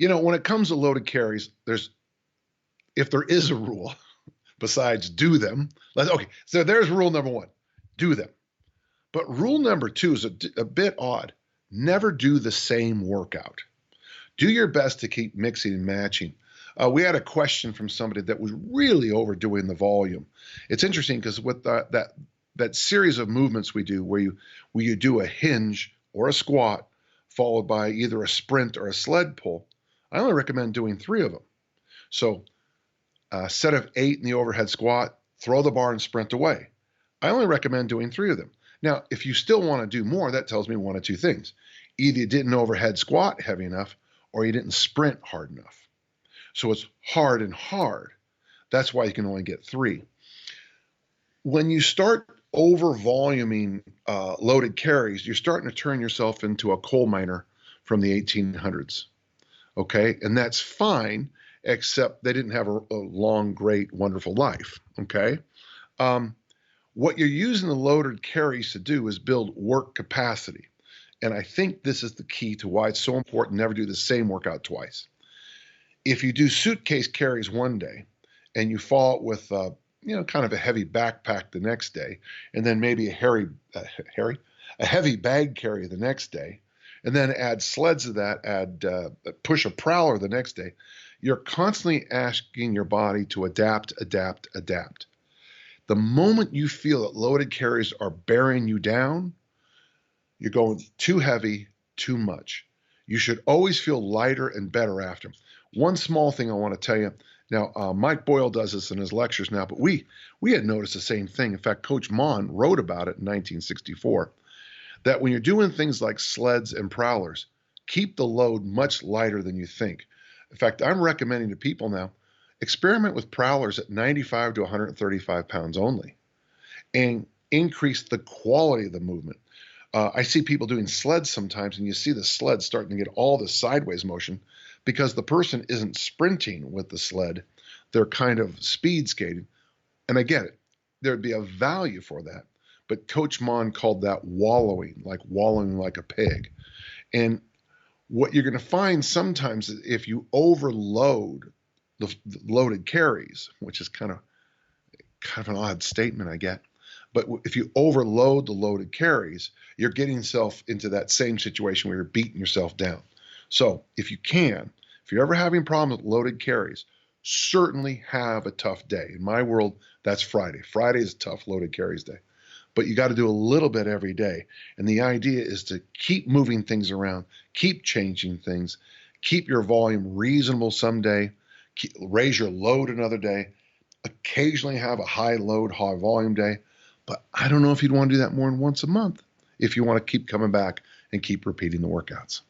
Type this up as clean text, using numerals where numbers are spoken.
When it comes to loaded carries, if there is a rule besides do them, okay, so there's rule number one, do them. But rule number two is a bit odd. Never do the same workout. Do your best to keep mixing and matching. We had a question from somebody that was really overdoing the volume. It's interesting because with that series of movements we do where you do a hinge or a squat followed by either a sprint or a sled pull, I only recommend doing 3 of them. So a set of 8 in the overhead squat, throw the bar and sprint away. I only recommend doing 3 of them. Now, if you still want to do more, that tells me one of 2 things. Either you didn't overhead squat heavy enough or you didn't sprint hard enough. So it's hard and hard. That's why you can only get 3. When you start over-voluming loaded carries, you're starting to turn yourself into a coal miner from the 1800s, okay? And that's fine, except they didn't have a long, great, wonderful life, okay? What you're using the loaded carries to do is build work capacity. And I think this is the key to why it's so important to never do the same workout twice. If you do suitcase carries one day and you follow it with kind of a heavy backpack the next day, and then maybe a heavy bag carry the next day, and then add sleds to that, push a prowler the next day, you're constantly asking your body to adapt. The moment you feel that loaded carries are bearing you down, you're going too heavy, too much. You should always feel lighter and better after. One small thing I want to tell you. Now, Mike Boyle does this in his lectures now, but we had noticed the same thing. In fact, Coach Mon wrote about it in 1964, that when you're doing things like sleds and prowlers, keep the load much lighter than you think. In fact, I'm recommending to people now, experiment with prowlers at 95 to 135 pounds only and increase the quality of the movement. I see people doing sleds sometimes, and you see the sled starting to get all this sideways motion because the person isn't sprinting with the sled. They're kind of speed skating. And I get it. There'd be a value for that. But Coach Mon called that wallowing like a pig. And what you're going to find sometimes is if you overload the loaded carries, which is kind of an odd statement, I get. But if you overload the loaded carries, you're getting yourself into that same situation where you're beating yourself down. So if you're ever having problems with loaded carries, certainly have a tough day. In my world, that's Friday. Friday is a tough loaded carries day. But you got to do a little bit every day. And the idea is to keep moving things around, keep changing things, keep your volume reasonable someday, raise your load another day, occasionally have a high load, high volume day. But I don't know if you'd want to do that more than once a month if you want to keep coming back and keep repeating the workouts.